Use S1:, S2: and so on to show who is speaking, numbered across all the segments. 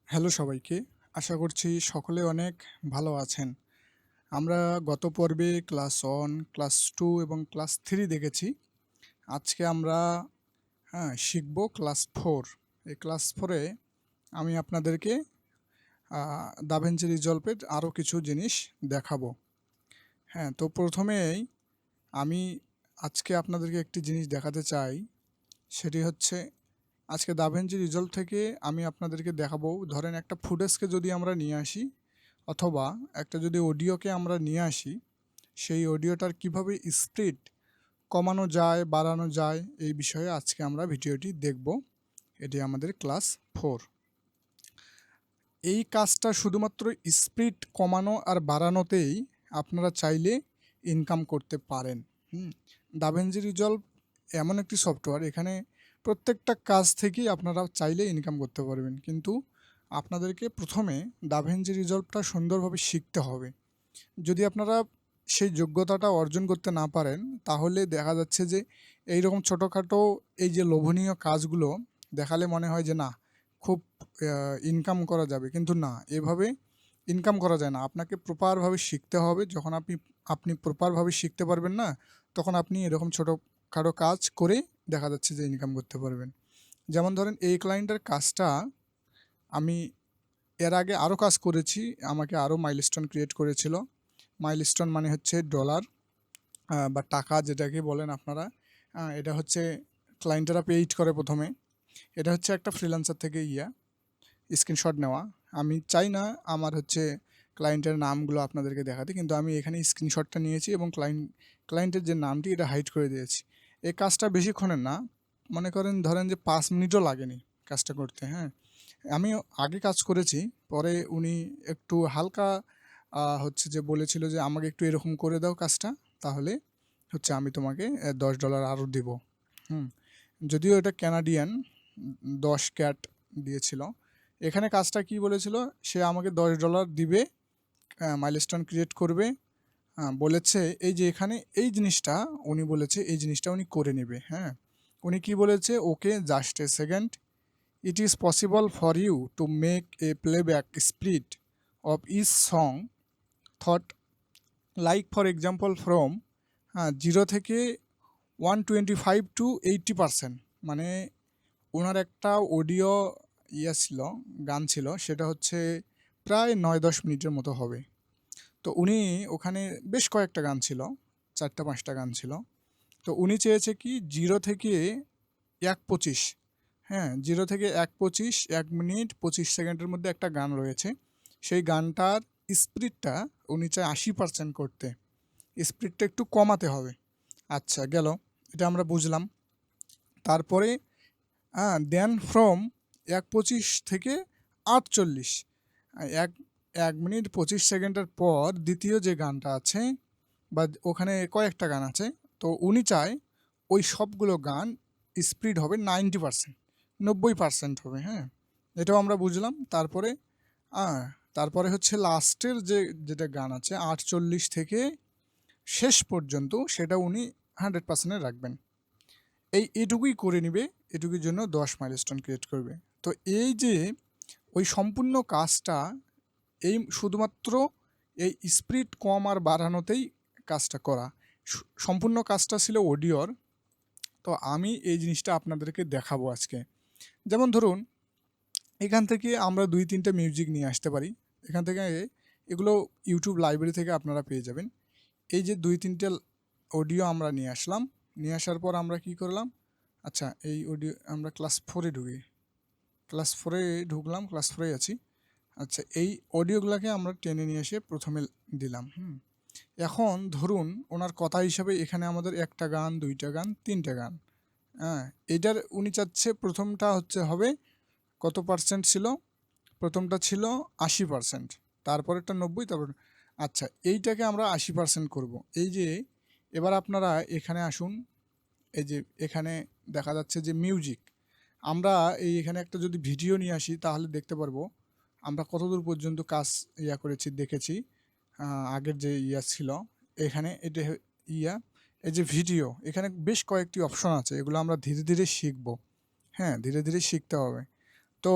S1: Hello সবাইকে। আশা করছি সকলে অনেক ভালো আছেন। আমরা গত পর্বে ক্লাস 1, ক্লাস 2 এবং ক্লাস 3 দেখেছি। আজকে আমরা শিখব ক্লাস 4। এই ক্লাস 4 এ আমি আপনাদেরকে দাভিঞ্চি রিজলভের আরও কিছু জিনিস দেখাবো। তো প্রথমেই আমি আজকে আপনাদেরকে একটি জিনিস দেখাতে চাই। সেটি হচ্ছে আজকে দাভিঞ্চি রিজলভ থেকে আমি আপনাদেরকে দেখাবো, ধরেন একটা ফুটেজকে যদি আমরা নিয়ে আসি অথবা একটা যদি অডিওকে আমরা নিয়ে আসি, সেই অডিওটার কিভাবে স্পিড কমানো যায় বাড়ানো যায় এই বিষয়ে আজকে আমরা ভিডিওটি দেখব। এটি আমাদের ক্লাস 4। এই কাজটা শুধুমাত্র স্পিড কমানো আর বাড়ানোতেই আপনারা চাইলে ইনকাম করতে পারেন। দাভিঞ্চি রিজলভ এমন একটি সফটওয়্যার, এখানে প্রত্যেকটা কাজ থেকেই আপনারা চাইলে ইনকাম করতে পারবেন, কিন্তু আপনাদেরকে প্রথমে দাভিঞ্চি রিজলভটা সুন্দরভাবে শিখতে হবে। যদি আপনারা সেই যোগ্যতাটা অর্জন করতে না পারেন, তাহলে দেখা যাচ্ছে যে এইরকম ছোটোখাটো এই যে লোভনীয় কাজগুলো দেখালে মনে হয় যে না, খুব ইনকাম করা যাবে, কিন্তু না, এভাবে ইনকাম করা যায় না। আপনাকে প্রপারভাবে শিখতে হবে। যখন আপনি প্রপারভাবে শিখতে পারবেন না, তখন আপনি এরকম ছোটোখাটো কাজ করে দেখা যাচ্ছে যে ইনকাম করতে পারবেন। যেমন ধরেন এই ক্লায়েন্টের কাজটা আমি এর আগে আরও কাজ করেছি, আমাকে আরও মাইলস্টোন ক্রিয়েট করেছিল। মাইলস্টোন মানে হচ্ছে ডলার বা টাকা, যেটাকে বলেন আপনারা। এটা হচ্ছে ক্লায়েন্টেরা পেইড করে প্রথমে। এটা হচ্ছে একটা ফ্রিল্যান্সার থেকে স্ক্রিনশট নেওয়া। আমি চাই না আমার হচ্ছে ক্লায়েন্টের নামগুলো আপনাদেরকে দেখাতে, কিন্তু আমি এখানে স্ক্রিনশটটা নিয়েছি এবং ক্লায়েন্টের যে নামটি এটা হাইড করে দিয়েছি। এই কাজটা বেশিক্ষণের না, মনে করেন ধরেন যে 5 মিনিটও লাগেনি কাজটা করতে। আমি আগে কাজ করেছি, পরে উনি একটু হালকা হচ্ছে যে বলেছিল যে আমাকে একটু এরকম করে দাও কাজটা, তাহলে হচ্ছে আমি তোমাকে $10 আরও দিব। যদিও এটা ক্যানাডিয়ান, 10 ক্যাট দিয়েছিল। এখানে কাজটা কি বলেছিল, সে আমাকে $10 দিবে, মাইলস্টোন ক্রিয়েট করবে। বলেছে এই যে এখানে এই জিনিসটা উনি বলেছে, এই জিনিসটা উনি করে নেবে। উনি কি বলেছে, ওকে just a second, it is possible for you to make a playback split of each song thought, like for example from 0 থেকে 125 to 80%। মানে ওনার একটা অডিও ছিল, গান ছিল, সেটা হচ্ছে প্রায় 9-10 মিনিটের মতো হবে। তো উনি ওখানে বেশ কয়েকটা গান ছিল, 4-5টা গান ছিল। তো উনি চেয়েছে কি 0 থেকে 1:25, 0 থেকে 1:25, 1 মিনিট 25 সেকেন্ডের মধ্যে একটা গান রয়েছে। সেই গানটার স্পিডটা উনি চায় 80% করতে, স্পিডটা একটু কমাতে হবে। আচ্ছা গেল, এটা আমরা বুঝলাম। তারপরে দেন ফ্রম 1:25 থেকে 48, এক 1 মিনিট 25 সেকেন্ডের পর দ্বিতীয় যে গানটা আছে, বা ওখানে কয়েকটা গান আছে, তো উনি চায় ওই সবগুলো গান স্পিড হবে 90%, 90% হবে। এটাও আমরা বুঝলাম। তারপরে হচ্ছে লাস্টের যেটা গান আছে 48 থেকে শেষ পর্যন্ত, সেটা উনি 100% রাখবেন। এইটুকুই করে নিবে, এটুকুর জন্য 10 মাইলস্টোন ক্রিয়েট করবে। তো এই যে ওই সম্পূর্ণ কাজটা, এই শুধুমাত্র এই স্পিড কম আর বাড়ানোতেই কাজটা করা। সম্পূর্ণ কাজটা ছিল অডিওর। তো আমি এই জিনিসটা আপনাদেরকে দেখাবো আজকে। যেমন ধরুন, এখান থেকে আমরা 2-3টে মিউজিক নিয়ে আসতে পারি। এখান থেকে এগুলো ইউটিউব লাইব্রেরি থেকে আপনারা পেয়ে যাবেন। এই যে 2-3টে অডিও আমরা নিয়ে আসলাম, নিয়ে আসার পর আমরা কি করলাম, আচ্ছা এই অডিও আমরা ক্লাস 4-এ ঢুকি, ক্লাস 4-এ ঢুকলাম, ক্লাস 4-এ আছি। আচ্ছা, এই অডিওগুলোকে আমরা টেনে নিয়ে এসে প্রথমে দিলাম। এখন ধরুন ওনার কথা হিসাবে এখানে আমাদের 1টা গান, 2টা গান, 3টে গান। এইটার উনি চাচ্ছে প্রথমটা হবে কত পার্সেন্ট ছিল, প্রথমটা ছিল 80%, তারপরেরটা 90, তারপর আচ্ছা এইটাকে আমরা 80% করব। এই যে এবার আপনারা এখানে আসুন, এই যে এখানে দেখা যাচ্ছে যে মিউজিক, আমরা এখানে একটা যদি ভিডিও নিয়ে আসি, তাহলে দেখতে পারবো আমরা কতদূর পর্যন্ত কাজ করেছি, দেখেছি। আগের যে ছিল এখানে, এটা এই যে ভিডিও, এখানে বেশ কয়েকটি অপশন আছে, এগুলো আমরা ধীরে ধীরে শিখব। ধীরে ধীরে শিখতে হবে। তো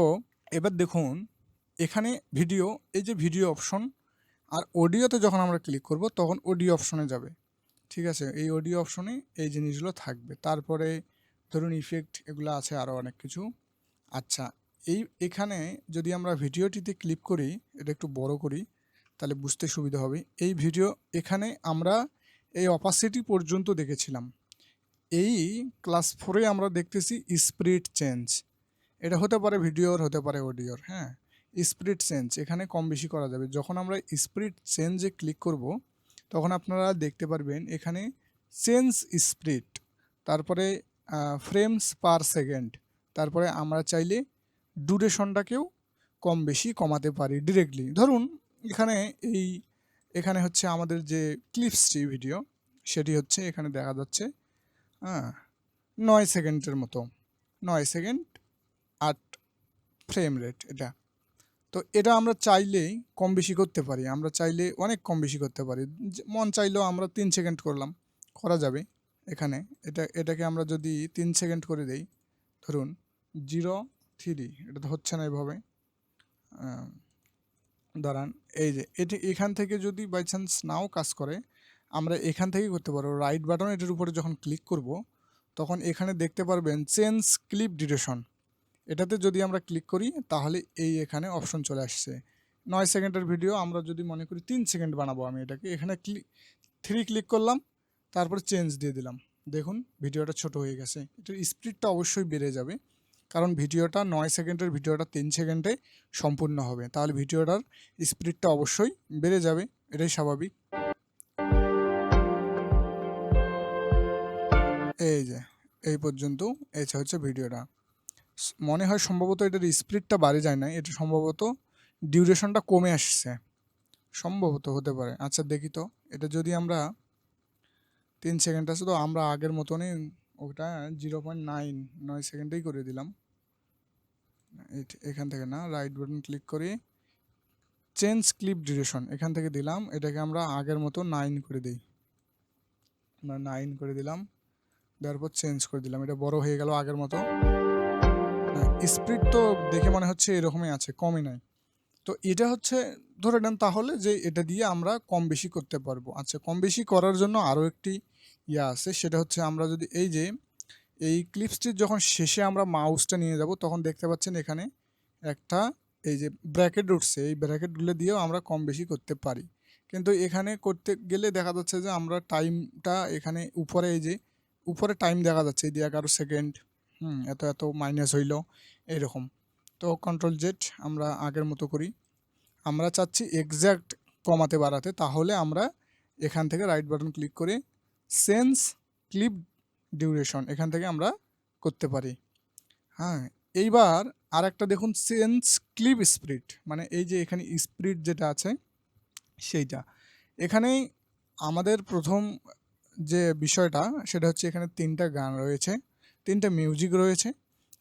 S1: এবার দেখুন, এখানে ভিডিও, এই যে ভিডিও অপশন, আর অডিওতে যখন আমরা ক্লিক করব তখন অডিও অপশনে যাবে। ঠিক আছে, এই অডিও অপশনে এই জিনিসগুলো থাকবে। তারপরে ধরুন ইফেক্ট, এগুলো আছে আরও অনেক কিছু। আচ্ছা, এখানে যদি আমরা ভিডিওটিতে ক্লিক করি, এটা একটু বড় করি তাহলে বুঝতে সুবিধা হবে। এই ভিডিও, এখানে আমরা এই অপাসিটি পর্যন্ত দেখেছিলাম। এই ক্লাস 4-এ আমরা দেখতেছি স্পিড চেঞ্জ। এটা হতে পারে ভিডিওর, হতে পারে অডিওর। হ্যাঁ, স্পিড চেঞ্জ এখানে কম বেশি করা যাবে। যখন আমরা স্পিড চেঞ্জে ক্লিক করব তখন আপনারা দেখতে পারবেন এখানে চেঞ্জ স্পিড, তারপরে ফ্রেমস পার সেকেন্ড, তারপরে আমরা চাইলে ডিউরেশনটাকেও কম বেশি কমাতে পারি ডিরেক্টলি। ধরুন এখানে এখানে হচ্ছে আমাদের যে ক্লিপসটি ভিডিও, সেটি হচ্ছে এখানে দেখা যাচ্ছে 9 সেকেন্ডের মতো, 9 সেকেন্ড 8 ফ্রেম রেট এটা। তো এটা আমরা চাইলেই কম বেশি করতে পারি, আমরা চাইলে অনেক কম বেশি করতে পারি। মন চাইলেও আমরা 3 সেকেন্ড করলাম, করা যাবে এখানে। এটাকে আমরা যদি 3 সেকেন্ড করে দেই, ধরুন 0.3, এটা তো হচ্ছে না এভাবে, দাঁড়ান, এই যে এখান থেকে যদি বাই চান্স নাও কাজ করে, আমরা এখান থেকেই করতে পারবো। রাইট বাটন এটার উপরে যখন ক্লিক করব তখন এখানে দেখতে পারবেন চেঞ্জ ক্লিপ ডিউরেশন, এটাতে যদি আমরা ক্লিক করি তাহলে এখানে অপশন চলে আসছে। 9 সেকেন্ডের ভিডিও আমরা যদি মনে করি 3 সেকেন্ড বানাবো, আমি এটাকে এখানে 3 ক্লিক করলাম, তারপরে চেঞ্জ দিয়ে দিলাম। দেখুন ভিডিওটা ছোট হয়ে গেছে। এটার স্পিডটা অবশ্যই বেড়ে যাবে, কারণ ভিডিওটা 9 সেকেন্ডের ভিডিওটা 3 সেকেন্ডে সম্পূর্ণ হবে, তাহলে ভিডিওটার স্পিডটা অবশ্যই বেড়ে যাবে, এটাই স্বাভাবিক। এই যে এই পর্যন্ত এই হচ্ছে ভিডিওটা। মনে হয় সম্ভবত এটার স্পিডটা বাড়ে যায় না, এটা সম্ভবত ডিউরেশনটা কমে আসছে, সম্ভবত হতে পারে। আচ্ছা দেখি তো, এটা যদি আমরা 3 সেকেন্ড আছে, তো আমরা আগের মতনই ওটা 0.9 সেকেন্ডেই করে দিলাম। এখান থেকে না, রাইট বাটন ক্লিক করি, চেঞ্জ ক্লিপ ডিউরেশন এখান থেকে দিলাম, এটাকে আমরা আগের মতো 9 করে দিই। আমরা 9 করে দিলাম, দেওয়ার পর চেঞ্জ করে দিলাম, এটা বড় হয়ে গেল আগের মতো। স্পিড তো দেখে মনে হচ্ছে এরকমই আছে, কমই নাই। তো এটা হচ্ছে ধরে নেন তাহলে যে এটা দিয়ে আমরা কম বেশি করতে পারবো। আচ্ছা, কম বেশি করার জন্য আরও একটি আছে, সেটা হচ্ছে আমরা যদি এই ক্লিপসটির যখন শেষে আমরা মাউসটা নিয়ে যাব তখন দেখতে পাচ্ছেন এখানে একটা এই যে ব্র্যাকেট উঠছে, এই ব্র্যাকেটগুলো দিয়েও আমরা কম বেশি করতে পারি। কিন্তু এখানে করতে গেলে দেখা যাচ্ছে যে আমরা টাইমটা এখানে উপরে, এই যে উপরে টাইম দেখা যাচ্ছে এই যে 11 সেকেন্ড, এত এত মাইনাস হইল এরকম। তো কন্ট্রোল জেড আমরা আগের মতো করি। আমরা চাচ্ছি এক্স্যাক্ট কমাতে বাড়াতে, তাহলে আমরা এখান থেকে রাইট বাটন ক্লিক করে চেঞ্জ ক্লিপ ডিউরেশন এখান থেকে আমরা করতে পারি। হ্যাঁ, এইবার আর একটা দেখুন, চেঞ্জ ক্লিপ স্পিড, মানে এই যে এখানে স্পিড যেটা আছে সেইটা। এখানেই আমাদের প্রথম যে বিষয়টা সেটা হচ্ছে এখানে 3টা গান রয়েছে, 3টা মিউজিক রয়েছে।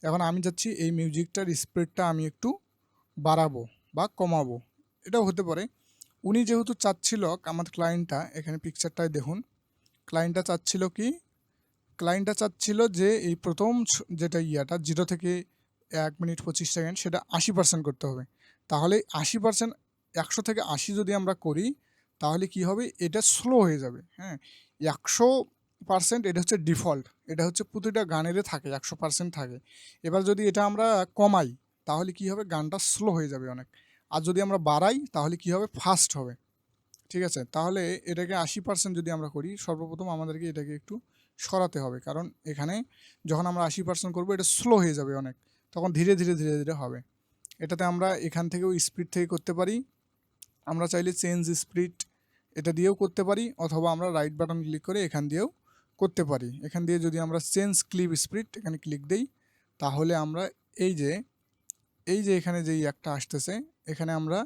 S1: এখন আমি চাচ্ছি এই মিউজিকটার স্পিডটা আমি একটু বাড়াবো বা কমাবো, এটাও হতে পারে। উনি যেহেতু চাচ্ছিল, আমাদের ক্লায়েন্টটা এখানে পিকচারটায় দেখুন, ক্লায়েন্টটা চাচ্ছিল যে এই প্রথম যেটা 0 থেকে 1 মিনিট 25 সেকেন্ড সেটা 80% করতে হবে। তাহলে 80%, 100 থেকে 80 যদি আমরা করি তাহলে কি হবে, এটা স্লো হয়ে যাবে। হ্যাঁ, 100% এটা হচ্ছে ডিফল্ট, এটা হচ্ছে প্রতিটা গানেরই থাকে, 100% থাকে। এবার যদি এটা আমরা কমাই তাহলে কি হবে, গানটা স্লো হয়ে যাবে অনেক। আর যদি আমরা বাড়াই তাহলে কি হবে, ফাস্ট হবে। ঠিক আছে, তাহলে এটাকে 80% যদি আমরা করি, সর্বপ্রথম আমাদেরকে এটাকে একটু সরাতে হবে, কারণ এখানে যখন আমরা 80% করবো এটা স্লো হয়ে যাবে অনেক, তখন ধীরে ধীরে ধীরে ধীরে হবে। এটাতে আমরা এখান থেকেও স্পিড থেকে করতে পারি, আমরা চাইলে চেঞ্জ স্পিড এটা দিয়েও করতে পারি, অথবা আমরা রাইট বাটন ক্লিক করে এখান দিয়েও করতে পারি। এখান দিয়ে যদি আমরা চেঞ্জ ক্লিপ স্পিড এখানে ক্লিক দিই তাহলে আমরা এই যে এখানে যেই একটা আসতেছে, এখানে আমরা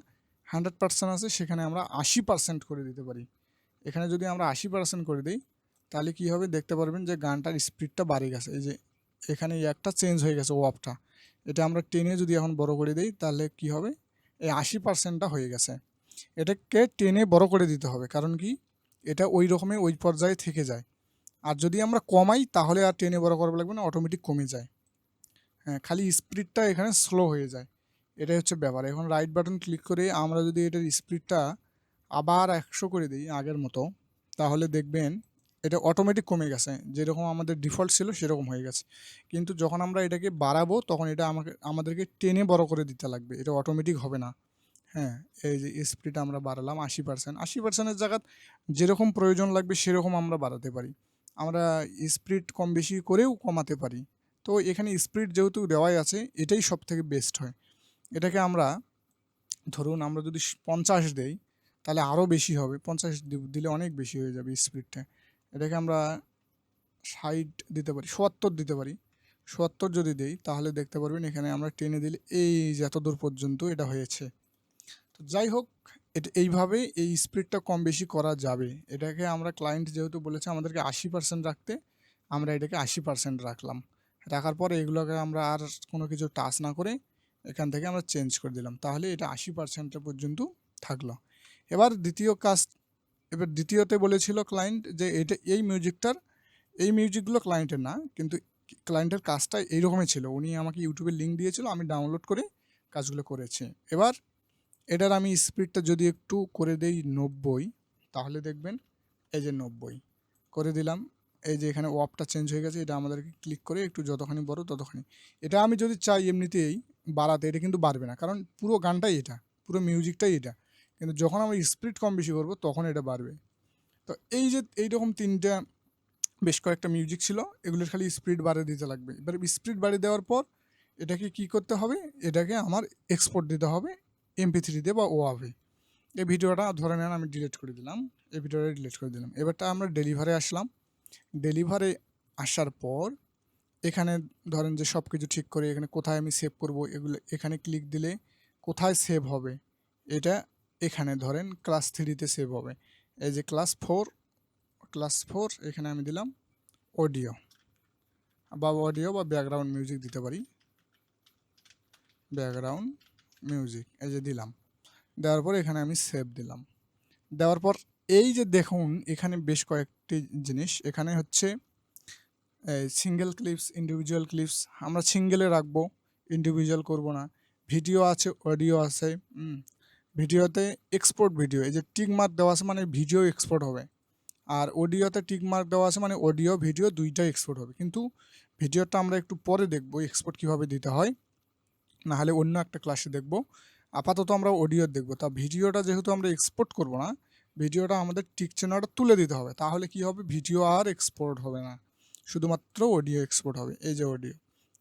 S1: 100% আছে, সেখানে আমরা 80% করে দিতে পারি। এখানে যদি আমরা 80% করে দিই তাহলে কি হবে, দেখতে পারবেন যে গানটার স্পিডটা বাড়ে গেছে। এই যে এখানে একটা চেঞ্জ হয়ে গেছে ওয়াভটা, এটা আমরা টেনে যদি এখন বড় করে দিই তাহলে কি হবে, এই 80%টা হয়ে গেছে। এটাকে টেনে বড় করে দিতে হবে, কারণ কি এটা ওই রকমই ওই পর্যায়ে থেকে যায়। আর যদি আমরা কমাই তাহলে আর টেনে বড় করা লাগবে না, অটোমেটিক কমে যায়। হ্যাঁ, খালি স্পিডটা এখানে স্লো হয়ে যায়। এটাই হচ্ছে ব্যাপার। এখন রাইট বাটন ক্লিক করে আমরা যদি এটার স্পিডটা আবার 100 করে দিই আগের মতো, তাহলে দেখবেন এটা অটোমেটিক কমে গেছে, যেরকম আমাদের ডিফল্ট ছিল সেরকম হয়ে গেছে। কিন্তু যখন আমরা এটাকে বাড়াবো তখন এটা আমাদেরকে টেনে বড় করে দিতে লাগবে, এটা অটোমেটিক হবে না। হ্যাঁ, এই যে স্পিড আমরা বাড়ালাম 80%, 80%-এর জায়গায় যেরকম প্রয়োজন লাগবে সেরকম আমরা বাড়াতে পারি। আমরা স্পিড কম বেশি করেও কমাতে পারি। তো এখানে স্পিড যেহেতু দেওয়াই আছে, এটাই সবথেকে বেস্ট হয়। এটাকে আমরা ধরুন আমরা যদি 50 দেই তাহলে আরও বেশি হবে, 50 দিলে অনেক বেশি হয়ে যাবে স্পিডটা। এটাকে আমরা 60 দিতে পারি, 70 দিতে পারি। 70 যদি দেই তাহলে দেখতে পারবেন এখানে আমরা টেনে দিলে এই যে এত দূর পর্যন্ত এটা হয়েছে। তো যাই হোক, এটা এইভাবে এই স্পিডটা কম বেশি করা যাবে। এটাকে আমরা ক্লায়েন্ট যেহেতু বলেছে আমাদেরকে 80% রাখতে, আমরা এটাকে 80% রাখলাম। রাখার পরে এগুলোকে আমরা আর কোনো কিছু টাচ না করে এখান থেকে আমরা চেঞ্জ করে দিলাম, তাহলে এটা 80% পর্যন্ত থাকলো। এবার দ্বিতীয়তে বলেছিল ক্লায়েন্ট যে এই মিউজিকগুলো ক্লায়েন্টের না, কিন্তু ক্লায়েন্টের কাজটা এইরকমই ছিল। উনি আমাকে ইউটিউবের লিঙ্ক দিয়েছিল, আমি ডাউনলোড করে কাজগুলো করেছি। এবার এটার আমি স্পিডটা যদি একটু করে দেই 90, তাহলে দেখবেন এই যে 90 করে দিলাম। এই যে এখানে ওয়াপটা চেঞ্জ হয়ে গেছে, এটা আমাদেরকে ক্লিক করে একটু যতখানি বড় ততখানি। এটা আমি যদি চাই এমনিতেই বাড়াতে, এটা কিন্তু বাড়বে না, কারণ পুরো গানটাই এটা, পুরো মিউজিকটাই এটা। কিন্তু যখন আমি স্পিড কম বেশি করবো তখন এটা বাড়বে। তো এই যে এইরকম তিনটা বেশ কয়েকটা মিউজিক ছিল, এগুলোর খালি স্পিড বাড়িয়ে দিতে লাগবে। এবার স্পিড বাড়িয়ে দেওয়ার পর এটাকে কি করতে হবে, এটাকে আমার এক্সপোর্ট দিতে হবে MP3-তে বা ওয়াভে। এই ভিডিওটা ধরে নেন আমি ডিলিট করে দিলাম, এই ভিডিওটা ডিলিট করে দিলাম। এবারটা আমরা ডেলিভারে আসলাম। ডেলিভারে আসার পর এখানে ধরেন যে সব কিছু ঠিক করে এখানে কোথায় আমি সেভ করব, এগুলো এখানে ক্লিক দিলে কোথায় সেভ হবে, এটা এখানে ধরেন ক্লাস 3-তে সেভ হবে। এই যে ক্লাস 4 এখানে আমি দিলাম অডিও বা ব্যাকগ্রাউন্ড মিউজিক দিতে পারি, ব্যাকগ্রাউন্ড মিউজিক এই যে দিলাম। দেওয়ার পর এখানে আমি সেভ দিলাম। দেওয়ার পর এই যে দেখুন এখানে বেশ কয়েকটি জিনিস, এখানে হচ্ছে সিঙ্গেল ক্লিপস, ইন্ডিভিজুয়াল ক্লিপস। আমরা সিঙ্গেলে রাখবো, ইন্ডিভিজুয়াল করব না। ভিডিও আছে, অডিও আছে। ভিডিওতে এক্সপোর্ট ভিডিও, এই যে টিক মার্ক দেওয়া আছে মানে ভিডিও এক্সপোর্ট হবে। আর অডিওতে টিক মার্ক দেওয়া আছে মানে অডিও ভিডিও দুইটাই এক্সপোর্ট হবে। কিন্তু ভিডিওটা আমরা একটু পরে দেখব এক্সপোর্ট কীভাবে দিতে হয়, না হলে অন্য একটা ক্লাসে দেখব। আপাতত আমরা অডিও দেখব। তা ভিডিওটা যেহেতু আমরা এক্সপোর্ট করব না, ভিডিওটা আমাদের টিক চিহ্নটা তুলে দিতে হবে, তাহলে কি হবে, ভিডিও আর এক্সপোর্ট হবে না, শুধুমাত্র অডিও এক্সপোর্ট হবে। এই যে অডিও।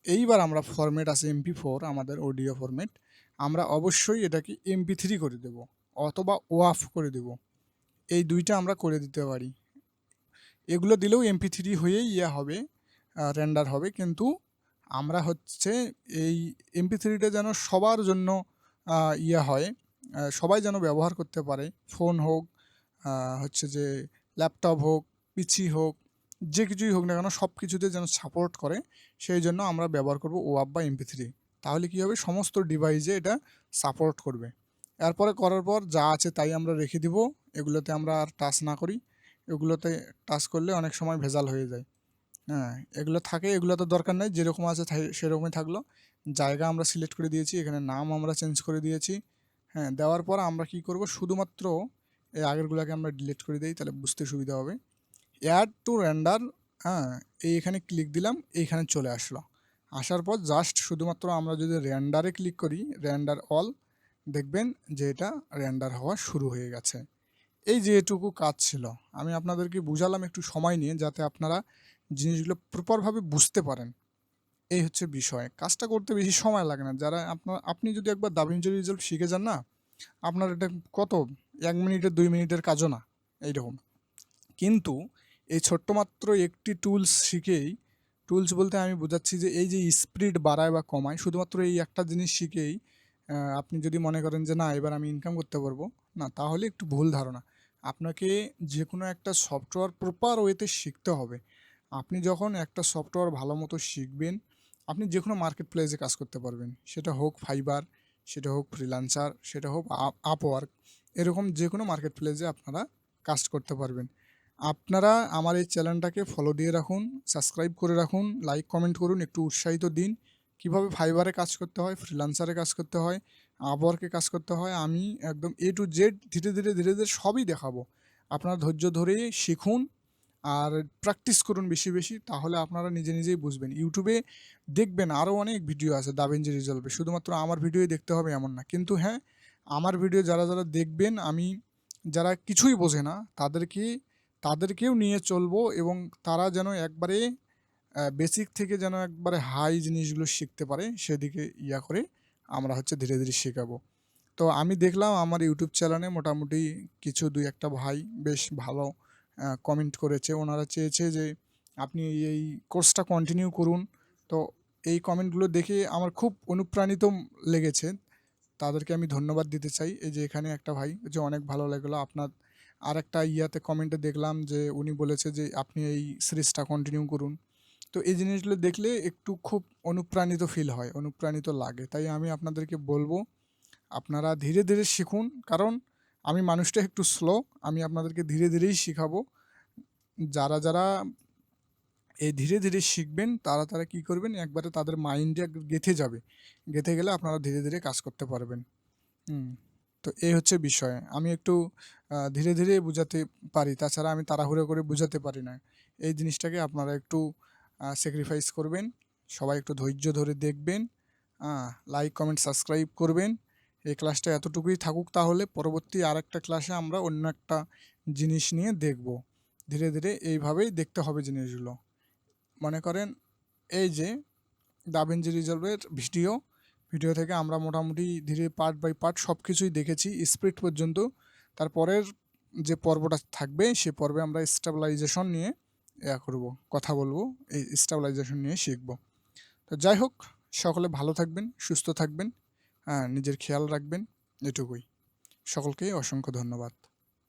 S1: এইবার আমরা ফরম্যাট আছে MP4 আমাদের অডিও ফরম্যাট, আমরা অবশ্যই এটাকে MP3 করে দেব অথবা ওয়াফ করে দেব। এই দুইটা আমরা করে দিতে পারি। এগুলো দিলেও MP3 হয়েই হবে, রেন্ডার হবে। কিন্তু আমরা হচ্ছে এই MP3টা যেন সবার জন্য হয়, সবাই যেন ব্যবহার করতে পারে, ফোন হোক, হচ্ছে যে ল্যাপটপ হোক, পিসি হোক, যে কিছুই হোক না কেন সব কিছুতে যেন সাপোর্ট করে, সেই জন্য আমরা ব্যবহার করব ওয়াভ বা MP3। তাহলে কী হবে, সমস্ত ডিভাইসে এটা সাপোর্ট করবে। এরপরে করার পর যা আছে তাই আমরা রেখে দিব, এগুলোতে আমরা আর টাচ না করি। এগুলোতে টাচ করলে অনেক সময় ভেজাল হয়ে যায়। হ্যাঁ, এগুলো থাকে, এগুলো তো দরকার নেই, যেরকম আছে সেরকমই থাকলো। জায়গা আমরা সিলেক্ট করে দিয়েছি, এখানে নাম আমরা চেঞ্জ করে দিয়েছি। হ্যাঁ, দেওয়ার পর আমরা কি করব, শুধুমাত্র এই আগেরগুলোকে আমরা ডিলিট করে দিই, তাহলে বুঝতে সুবিধা হবে। অ্যাড টু রেন্ডার, হ্যাঁ, এইখানে ক্লিক দিলাম, এইখানে চলে আসলো। আসার পর জাস্ট শুধুমাত্র আমরা যদি রেন্ডারে ক্লিক করি, রেন্ডার অল, দেখবেন যে এটা রেন্ডার হওয়া শুরু হয়ে গেছে। এই যে এটুকু কাজ ছিল, আমি আপনাদেরকে বুঝালাম একটু সময় নিয়ে, যাতে আপনারা জিনিসগুলো প্রপারভাবে বুঝতে পারেন। এই হচ্ছে বিষয়, কাজটা করতে বেশি সময় লাগে না। যারা আপনি যদি একবার দাভিঞ্চি রিজলভ শিখে যান না, আপনার এটা কত 1 মিনিটের 2 মিনিটের কাজও না এইরকম। কিন্তু এই ছোট্ট মাত্র একটি টুলস শিখেই, টুলস বলতে আমি বোঝাচ্ছি যে এই যে স্পিড বাড়ায় বা কমায়, শুধুমাত্র এই একটা জিনিস শিখেই আপনি যদি মনে করেন যে না এবার আমি ইনকাম করতে পারবো, না, তাহলে একটু ভুল ধারণা। আপনাকে যে কোনো একটা সফটওয়্যার প্রপার ওয়েতে শিখতে হবে। আপনি যখন একটা সফটওয়্যার ভালো মতো শিখবেন, আপনি যে কোনো মার্কেট প্লেসে কাজ করতে পারবেন। সেটা হোক ফাইবার, সেটা হোক ফ্রিল্যান্সার, সেটা হোক আপওয়ার্ক, এরকম যে কোনো মার্কেট প্লেসে আপনারা কাজ করতে পারবেন। আপনারা আমার এই চ্যানেলটাকে ফলো দিয়ে রাখুন, সাবস্ক্রাইব করে রাখুন, লাইক কমেন্ট করুন, একটু উৎসাহিত দিন। কিভাবে ফাইবারে কাজ করতে হয়, ফ্রিল্যান্সারে কাজ করতে হয়, আপওয়ার্কে কাজ করতে হয়, আমি একদম A to Z ধীরে ধীরে সবই দেখাবো। আপনারা ধৈর্য ধরে শিখুন আর প্র্যাকটিস করুন বেশি, তাহলে আপনারা নিজেই বুঝবেন। ইউটিউবে দেখবেন আরও অনেক ভিডিও আছে দাভিঞ্চি রিজলভে, শুধুমাত্র আমার ভিডিওই দেখতে হবে এমন না। কিন্তু হ্যাঁ, আমার ভিডিও যারা দেখবেন, আমি যারা কিছুই বোঝে না তাদেরকেও নিয়ে চলবো, এবং তারা যেন একবারে বেসিক থেকে যেন একবারে হাই জিনিসগুলো শিখতে পারে, সেদিকে করে আমরা ধীরে শেখাবো। তো আমি দেখলাম আমার ইউটিউব চ্যানেলে মোটামুটি কিছু ২-১টা ভাই বেশ ভালো কমেন্ট করেছে। ওনারা চেয়েছে যে আপনি এই কোর্সটা কন্টিনিউ করুন। তো এই কমেন্টগুলো দেখে আমার খুব অনুপ্রাণিত লেগেছে। তাদেরকে আমি ধন্যবাদ দিতে চাই। এই যে এখানে একটা ভাই যে অনেক ভালো লাগলো আপনার। আরেকটা কমেন্টে দেখলাম যে উনি বলেছে যে আপনি এই সিরিজটা কন্টিনিউ করুন। তো এই জিনিসগুলো দেখলে একটু খুব অনুপ্রাণিত ফিল হয়, অনুপ্রাণিত লাগে। তাই আমি আপনাদেরকে বলবো আপনারা ধীরে শিখুন, কারণ আমি মানুষটা একটু স্লো। আমি আপনাদেরকে ধীরেই শিখাবো। যারা এই ধীরে শিখবেন তারা কী করবেন, একবারে তাদের মাইন্ডে গেঁথে যাবে। গেঁথে গেলে আপনারা ধীরে কাজ করতে পারবেন। তো এই হচ্ছে বিষয়। আমি একটু ধীরে বুঝাতে পারি, তাছাড়া আমি তাড়াহুড়ো করে বুঝাতে পারি না। এই জিনিসটাকে আপনারা একটু স্যাক্রিফাইস করবেন। সবাই একটু ধৈর্য ধরে দেখবেন। লাইক, কমেন্ট, সাবস্ক্রাইব করবেন। এই ক্লাসটা এতটুকুই থাকুক, তাহলে পরবর্তী আরেকটা ক্লাসে আমরা অন্য একটা জিনিস নিয়ে দেখব। ধীরে এইভাবেই দেখতে হবে জিনিসগুলো। মনে করেন এই যে দাভিঞ্চি রিজলভের ভিডিও থেকে আমরা মোটামুটি ধীরে পার্ট বাই পার্ট সব কিছুই দেখেছি স্প্লিট পর্যন্ত। তারপরের যে পর্বটা থাকবে সে পর্বে আমরা স্টেবিলাইজেশন নিয়ে কথা বলবো, এই স্টেবিলাইজেশন নিয়ে শিখব। তো যাই হোক, সকলে ভালো থাকবেন, সুস্থ থাকবেন, নিজের খেয়াল রাখবেন, এটুকুই। সকলকেই অসংখ্য ধন্যবাদ।